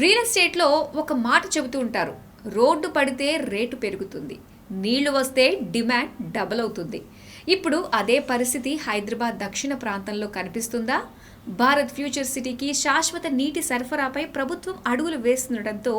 Real ఎస్టేట్లో ఒక మాట చెబుతూ ఉంటారు. రోడ్డు పడితే రేటు పెరుగుతుంది. నీళ్లు వస్తే డిమాండ్ డబుల్ అవుతుంది. ఇప్పుడు అదే పరిస్థితి హైదరాబాద్ దక్షిణ ప్రాంతంలో కనిపిస్తుందా? భారత్ ఫ్యూచర్ సిటీకి శాశ్వత నీటి సరఫరాపై ప్రభుత్వం అడుగులు వేస్తుండటంతో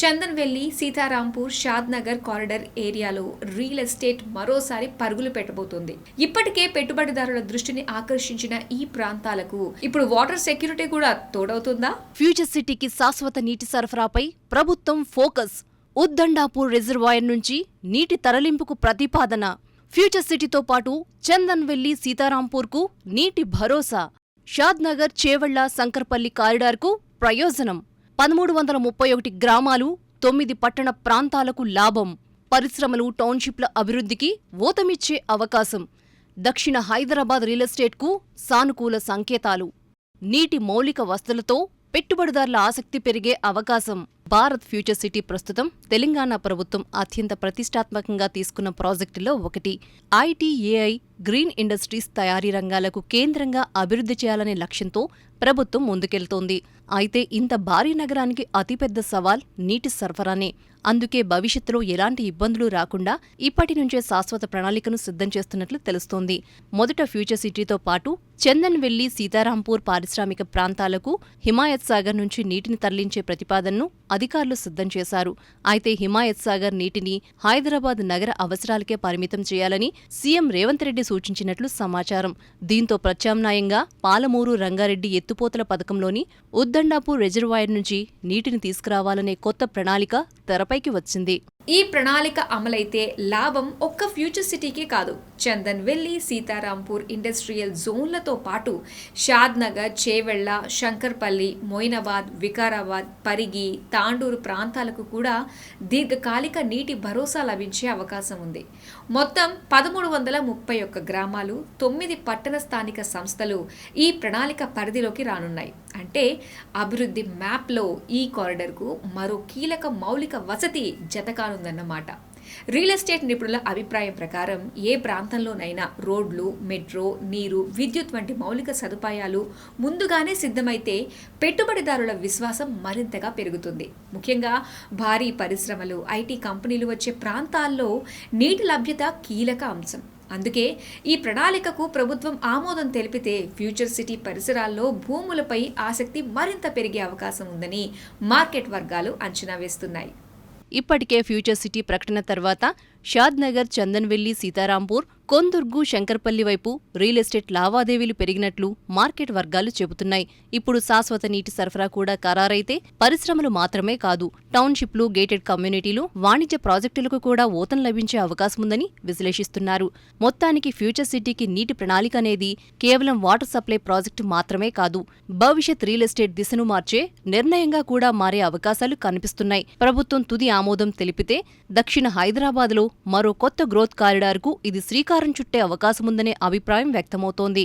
చందన్వెల్లి, సీతారాంపూర్, షాద్నగర్ కారిడార్ ఏరియాలో రియల్ ఎస్టేట్ మరోసారి పరుగులు పెట్టబోతోంది. ఇప్పటికే పెట్టుబడిదారుల దృష్టిని ఆకర్షించిన ఈ ప్రాంతాలకు ఇప్పుడు వాటర్ సెక్యూరిటీ కూడా తోడవుతుందా? ఫ్యూచర్ సిటీకి శాశ్వత నీటి సరఫరాపై ప్రభుత్వం ఫోకస్. ఉద్దండాపూర్ రిజర్వాయర్ నుంచి నీటి తరలింపుకు ప్రతిపాదన. ఫ్యూచర్ సిటీతో పాటు చందన్వెల్లి, సీతారాంపూర్కు నీటి భరోసా. షాద్నగర్, చేవెళ్ల, శంకర్పల్లి కారిడార్కు ప్రయోజనం. 1331 గ్రామాలు, 9 పట్టణ ప్రాంతాలకు లాభం. పరిశ్రమలు, టౌన్షిప్ల అభివృద్ధికి ఊతమిచ్చే అవకాశం. దక్షిణ హైదరాబాద్ రియల్ ఎస్టేట్కు సానుకూల సంకేతాలు. నీటి మౌలిక వసతులతో పెట్టుబడిదారుల ఆసక్తి పెరిగే అవకాశం. భారత్ ఫ్యూచర్ సిటీ ప్రస్తుతం తెలంగాణ ప్రభుత్వం అత్యంత ప్రతిష్టాత్మకంగా తీసుకున్న ప్రాజెక్టులో ఒకటి. ఐటీ, ఏఐ, గ్రీన్ ఇండస్ట్రీస్ తయారీ రంగాలకు కేంద్రంగా అభివృద్ధి చేయాలనే లక్ష్యంతో ప్రభుత్వం ముందుకెళ్తోంది. అయితే ఇంత భారీ నగరానికి అతిపెద్ద సవాల్ నీటి సరఫరానే. అందుకే భవిష్యత్తులో ఎలాంటి ఇబ్బందులు రాకుండా ఇప్పటి నుంచే శాశ్వత ప్రణాళికను సిద్ధం చేస్తున్నట్లు తెలుస్తోంది. మొదట ఫ్యూచర్ సిటీతో పాటు చందన్వెల్లి, సీతారాంపూర్ పారిశ్రామిక ప్రాంతాలకు హిమాయత్ సాగర్ నుంచి నీటిని తరలించే ప్రతిపాదనను అధికారులు సిద్ధం చేశారు. అయితే హిమాయత్ సాగర్ నీటిని హైదరాబాద్ నగర అవసరాలకే పరిమితం చేయాలని సీఎం రేవంత్ రెడ్డి సూచించినట్లు సమాచారం. దీంతో ప్రత్యామ్నాయంగా పాలమూరు, రంగారెడ్డి ఎత్తుపోతల పథకంలోని ఉద్దండాపూర్ రిజర్వాయర్ నుంచి నీటిని తీసుకురావాలనే కొత్త ప్రణాళిక తెరపైకి వచ్చింది. ఈ ప్రణాళిక అమలైతే లాభం ఒక్క ఫ్యూచర్ సిటీకే కాదు, చందన్వెల్లి, సీతారాంపూర్ ఇండస్ట్రియల్ జోన్లతో పాటు షాద్నగర్, చేవెళ్ల, శంకర్పల్లి, మొయినాబాద్, వికారాబాద్, పరిగి, తాండూరు ప్రాంతాలకు కూడా దీర్ఘకాలిక నీటి భరోసా లభించే అవకాశం ఉంది. మొత్తం 1331 గ్రామాలు, 9 పట్టణ స్థానిక సంస్థలు ఈ ప్రణాళిక పరిధిలోకి రానున్నాయి. అంటే అభివృద్ధి మ్యాప్లో ఈ కారిడార్కు మరో కీలక మౌలిక వసతి జతకానుందన్నమాట. రియల్ ఎస్టేట్ నిపుణుల అభిప్రాయం ప్రకారం ఏ ప్రాంతంలోనైనా రోడ్లు, మెట్రో, నీరు, విద్యుత్ వంటి మౌలిక సదుపాయాలు ముందుగానే సిద్ధమైతే పెట్టుబడిదారుల విశ్వాసం మరింతగా పెరుగుతుంది. ముఖ్యంగా భారీ పరిశ్రమలు, ఐటీ కంపెనీలు వచ్చే ప్రాంతాల్లో నీటి లభ్యత కీలక అంశం. అందుకే ఈ ప్రణాళికకు ప్రభుత్వం ఆమోదం తెలిపితే ఫ్యూచర్ సిటీ పరిసరాల్లో భూములపై ఆసక్తి మరింత పెరిగే అవకాశం ఉందని మార్కెట్ వర్గాలు అంచనా వేస్తున్నాయి. ఇప్పటికే ఫ్యూచర్ సిటీ ప్రకటన తర్వాత షాద్నగర్, చందన్వెల్లి, సీతారాంపూర్, కొందుర్గు, శంకర్పల్లి వైపు రియల్ ఎస్టేట్ లావాదేవీలు పెరిగినట్లు మార్కెట్ వర్గాలు చెబుతున్నాయి. ఇప్పుడు శాశ్వత నీటి సరఫరా కూడా ఖరారైతే పరిశ్రమలు మాత్రమే కాదు, టౌన్షిప్లు, గేటెడ్ కమ్యూనిటీలు, వాణిజ్య ప్రాజెక్టులకు కూడా ఊతం లభించే అవకాశముందని విశ్లేషిస్తున్నారు. మొత్తానికి ఫ్యూచర్ సిటీకి నీటి ప్రణాళిక అనేది కేవలం వాటర్ సప్లై ప్రాజెక్టు మాత్రమే కాదు, భవిష్యత్ రియల్ ఎస్టేట్ దిశను మార్చే నిర్ణయంగా కూడా మారే అవకాశాలు కనిపిస్తున్నాయి. ప్రభుత్వం తుది ఆమోదం తెలిపితే దక్షిణ హైదరాబాద్లో మరో కొత్త గ్రోత్ కారిడార్కు ఇది శ్రీకారం చుట్టే అవకాశముందనే అభిప్రాయం వ్యక్తమవుతోంది.